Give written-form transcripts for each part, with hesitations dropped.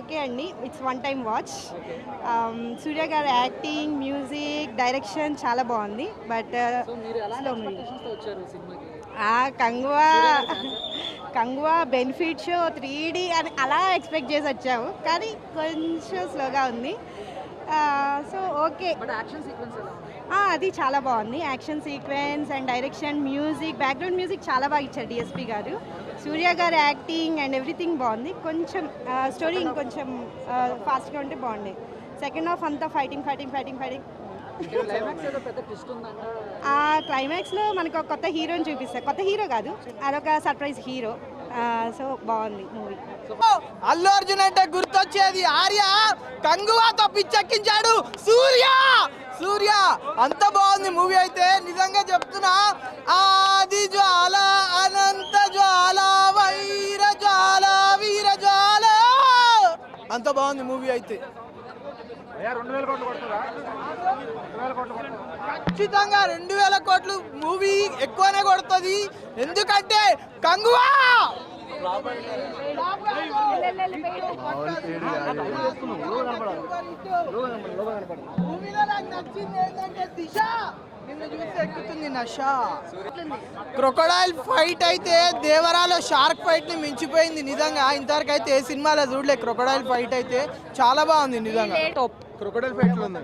Okay అండి, it's one time watch. సూర్య గారి acting, music, direction చాలా బాగుంది. But slow movie. Kanguva Kanguva benefit show 3D అని అలా ఎక్స్పెక్ట్ చేసి వచ్చాము, కానీ కొంచెం స్లోగా ఉంది. సో ఓకే, అది చాలా బాగుంది. Action sequence and direction, music, background music చాలా బాగా ఇచ్చారు డిఎస్పి గారు. సూర్య గారి యాక్టింగ్ అండ్ ఎవ్రీథింగ్ బాగుంది. కొంచెం స్టోరీ ఇంకొంచెం ఫాస్ట్గా ఉంటే బాగుంది. సెకండ్ హాఫ్ అంతా ఫైటింగ్. క్లైమాక్స్లో మనకు ఒక కొత్త హీరోని చూపిస్తారు. కొత్త హీరో కాదు, అదొక సర్ప్రైజ్ హీరో. సో బాగుంది మూవీ. అల్లు అర్జున్ అంటే గుర్తొచ్చేది ఆర్య. కంగువాతో పిచ్చెక్కించాడు సూర్య. అంత బాగుంది మూవీ అయితే, నిజంగా చెప్తున్నా. ఆది జ్వాల, అనంత జ్వాల, వైర జ్వాల, వీర జ్వాల, అంత బాగుంది మూవీ అయితే. ఖచ్చితంగా 2000 కోట్లు మూవీ ఎక్కువనే కొడుతుంది. ఎందుకంటే కంగువా క్రొకొడైల్ ఫైట్ అయితే దేవరాలో షార్క్ ఫైట్ ని మించిపోయింది. నిజంగా ఇంతవరకు అయితే ఏ సినిమాలో చూడలే. క్రొకొడైల్ ఫైట్ అయితే చాలా బాగుంది నిజంగా. క్రొకొడైల్ ఫైట్ ఉంది,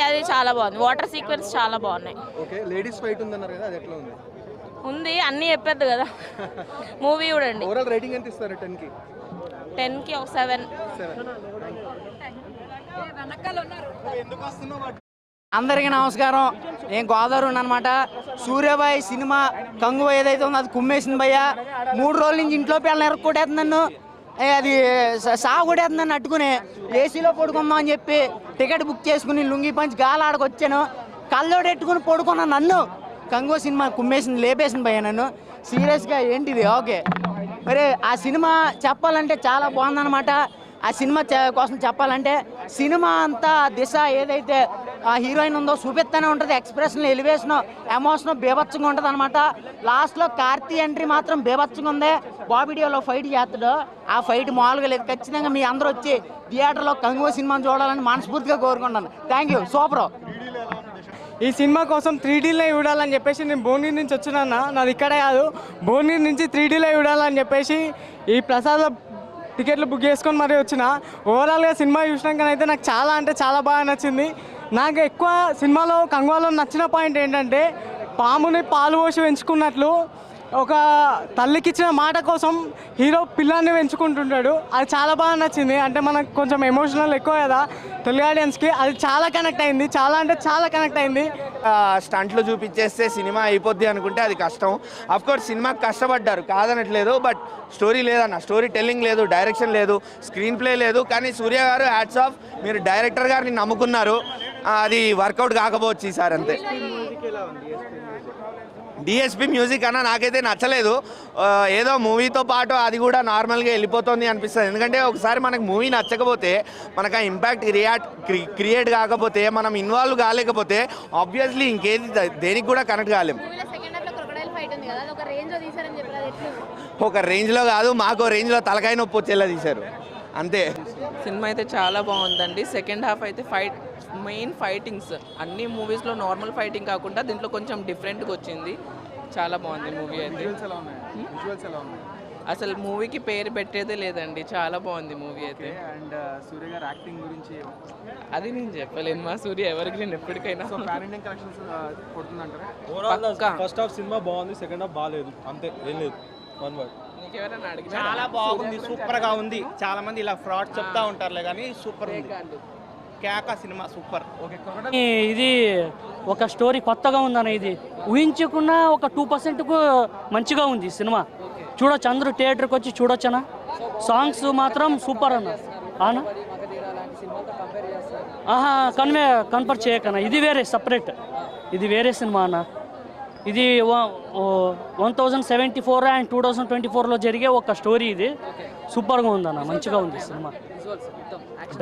అది చాలా బాగుంది. వాటర్ సీక్వెన్స్ చాలా బాగున్నాయి. ఓకే, లేడీస్ ఫైట్ ఉందన్నారు కదా, అది ఎట్లా ఉంది? ఉంది, అన్నీ చెప్పేది కదా. మూవీ చూడండి. ఓవరాల్ రేటింగ్ ఎంత ఇస్తారు? 10కి ఒక 7. అందరికీ నమస్కారం. నేను గోదావరి అనమాట. సూర్యబాయ్ సినిమా కంగువ ఏదైతే ఉందో అది కుమ్మేసింది భయ్య. 3 రోజుల నుంచి ఇంట్లో పిల్లలు ఎరక్కొట్టేస్తుంది నన్ను. అది సాగు కొట్టేస్తుంది నన్ను అట్టుకుని. ఏసీలో పడుకుందాం అని చెప్పి టికెట్ బుక్ చేసుకుని లుంగి పంచి గాలాడకు వచ్చాను. కళ్ళోడెట్టుకుని పడుకున్నాను. నన్ను కంగువ సినిమా కుమ్మేసింది, లేపేసింది భయ్య నన్ను. సీరియస్గా ఏంటిది? ఓకే, మరి ఆ సినిమా చెప్పాలంటే చాలా బాగుందన్నమాట. ఆ సినిమా కోసం చెప్పాలంటే సినిమా అంతా దిశ ఏదైతే ఆ హీరోయిన్ ఉందో చూపిస్తూనే ఉంటుంది. ఎక్స్ప్రెషన్, ఎలివేషన్, ఎమోషన్ బీభత్సంగా ఉంటుంది అనమాట. లాస్ట్లో కార్తీ ఎంట్రీ మాత్రం బీభత్సంగా ఉంది. బాబీడియోలో ఫైట్ చేస్తాడు, ఆ ఫైట్ మామూలుగా లేదు. ఖచ్చితంగా మీ అందరూ వచ్చి థియేటర్లో కంగువ సినిమాని చూడాలని మనస్ఫూర్తిగా కోరుకుంటాను. Thank you. సూపర్. ఈ సినిమా కోసం 3Dలో చూడాలని చెప్పేసి నేను భువనగిరి నుంచి వచ్చినా. నాది ఇక్కడే కాదు, భువనగిరి నుంచి 3Dలో చూడాలని చెప్పేసి ఈ ప్రసాద్ టికెట్లు బుక్ చేసుకొని మరీ వచ్చిన. ఓవరాల్గా సినిమా చూసినాకనైతే నాకు చాలా అంటే చాలా బాగా నచ్చింది. నాకు ఎక్కువ సినిమాలో కంగువాలో నచ్చిన పాయింట్ ఏంటంటే పాముని పాలు పోసి పెంచుకున్నట్లు ఒక తల్లికిచ్చిన మాట కోసం హీరో పిల్లాన్ని పెంచుకుంటుంటాడు. అది చాలా బాగా నచ్చింది. అంటే మనకు కొంచెం ఎమోషనల్ ఎక్కువ కదా తెలుగు ఆడియన్స్కి. అది చాలా కనెక్ట్ అయింది, చాలా అంటే చాలా కనెక్ట్ అయింది. స్టంట్లు చూపించేస్తే సినిమా అయిపోద్ది అనుకుంటే అది కష్టం. అఫ్కోర్స్ సినిమాకి కష్టపడ్డారు కాదనట్లేదు, బట్ స్టోరీ లేదన్న. స్టోరీ టెల్లింగ్ లేదు, డైరెక్షన్ లేదు, స్క్రీన్ ప్లే లేదు. కానీ సూర్య గారు హ్యాట్స్ ఆఫ్, మీరు డైరెక్టర్ గారిని నమ్ముకున్నారు. అది వర్కౌట్ కాకపోవచ్చు ఈసారి అంతే. డిఎస్పి మ్యూజిక్ అన్న నాకైతే నచ్చలేదు. ఏదో మూవీతో పాటు అది కూడా నార్మల్గా వెళ్ళిపోతుంది అనిపిస్తుంది. ఎందుకంటే ఒకసారి మనకు మూవీ నచ్చకపోతే, మనకు ఆ ఇంపాక్ట్ క్రియేట్ కాకపోతే, మనం ఇన్వాల్వ్ కాలేకపోతే ఆబ్వియస్లీ ఇంకేది దేనికి కూడా కనెక్ట్ కాలేము. ఒక రేంజ్లో కాదు, మాకు రేంజ్లో తలకాయ నొప్పి వచ్చేలా తీశారు అంతే. సినిమా అయితే చాలా బాగుందండి. సెకండ్ హాఫ్ అయితే మెయిన్ ఫైటింగ్స్ అన్ని మూవీస్లో నార్మల్ ఫైటింగ్ కాకుండా దీంట్లో కొంచెం డిఫరెంట్గా వచ్చింది. చాలా బాగుంది మూవీ అయితే. అసలు మూవీకి పేరు పెట్టేదే లేదండి, చాలా బాగుంది మూవీ అయితే. అండ్ సూర్య గారి యాక్టింగ్ గురించి అది నేను చెప్పలేను. మా సూర్య ఎవరికి నేను ఎప్పటికైనా ఫస్ట్ హాఫ్ సినిమా బాగుంది, సెకండ్ హాఫ్ బాగాలేదు, అంతే, ఏం లేదు. One word. చాలా బాగుంది, సూపర్ గా ఉంది. చాలా మంది ఇలా ఫ్రాడ్ చెప్తా ఉంటారులే కానీ సూపర్ ఉంది. కేక సినిమా సూపర్. ఇది ఒక స్టోరీ కొత్తగా ఉందన్న. ఇది ఊహించుకున్న ఒక 2% మంచిగా ఉంది సినిమా. చూడొచ్చు, అందరూ థియేటర్కి వచ్చి చూడొచ్చనా. సాంగ్స్ మాత్రం సూపర్ అన్న. అవునా, కంపేర్ చేయకన్నా. ఇది వేరే సపరేట్, ఇది వేరే సినిమా అన్న. ఇది 1074 అండ్ 2024లో జరిగే ఒక స్టోరీ. ఇది సూపర్గా ఉందన్న, మంచిగా ఉంది సినిమా.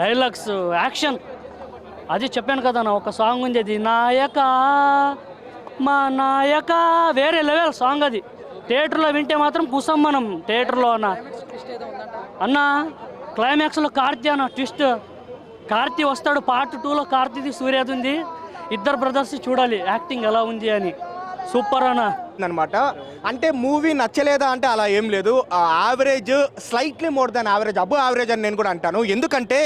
డైలాగ్స్, యాక్షన్, అది చెప్పాను కదన్న. ఒక సాంగ్ ఉంది, అది నాయక మా నాయక, వేరే లెవెల్ సాంగ్. అది థియేటర్లో వింటే మాత్రం కూసాం మనం థియేటర్లో అన్న. క్లైమాక్స్లో కార్తీ అన్న ట్విస్ట్, కార్తీ వస్తాడు పార్ట్ 2లో, కార్తీది సూర్యది ఉంది. ఇద్దరు బ్రదర్స్ చూడాలి యాక్టింగ్ ఎలా ఉంది అని. సూపర్ అన్న అనమాట. అంటే మూవీ నచ్చలేదా అంటే అలా ఏం లేదు, average, slightly more than average, above average అని నేను కూడా అంటాను. ఎందుకంటే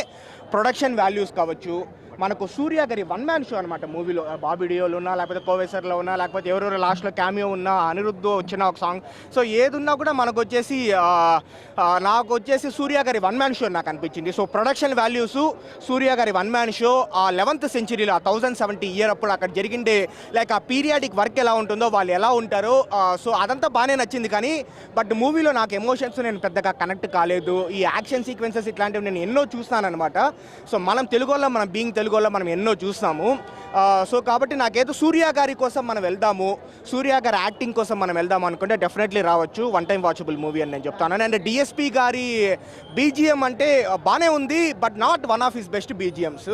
ప్రొడక్షన్ వాల్యూస్ కావచ్చు, మనకు సూర్య గారి వన్ మ్యాన్ షో అనమాట మూవీలో. బాబీ డియోలో ఉన్నా, లేకపోతే కోవేసర్లో ఉన్నా, లేకపోతే ఎవరెవరు లాస్ట్లో క్యామియో ఉన్నా, అనిరుద్ధ్ వచ్చిన ఒక సాంగ్, సో ఏదున్నా కూడా మనకు వచ్చేసి నాకు వచ్చేసి సూర్య గారి వన్ మ్యాన్ షో నాకు అనిపించింది. సో ప్రొడక్షన్ వాల్యూస్, సూర్య గారి వన్ మ్యాన్ షో, ఆ 11th సెంచరీలో 1070 ఇయర్ అప్పుడు అక్కడ జరిగిండే లైక్ ఆ పీరియాడిక్ వర్క్ ఎలా ఉంటుందో, వాళ్ళు ఎలా ఉంటారో, సో అదంతా బాగానే నచ్చింది. కానీ బట్ మూవీలో నాకు ఎమోషన్స్ నేను పెద్దగా కనెక్ట్ కాలేదు. ఈ యాక్షన్ సీక్వెన్సెస్ ఇట్లాంటివి నేను ఎన్నో చూస్తాను అనమాట. సో మనం తెలుగులో, మనం బీయింగ్ తెలుగులో మనం ఎన్నో చూస్తాము. సో కాబట్టి నాకేదో సూర్య గారి కోసం మనం వెళ్దాము, సూర్య గారి యాక్టింగ్ కోసం మనం వెళ్దాము అనుకుంటే డెఫినెట్లీ రావచ్చు. వన్ టైం వాచబుల్ మూవీ అని నేను చెప్తాను. అండ్ డిఎస్పి గారి బీజిఎం అంటే బాగానే ఉంది, but not one of his best BGMs.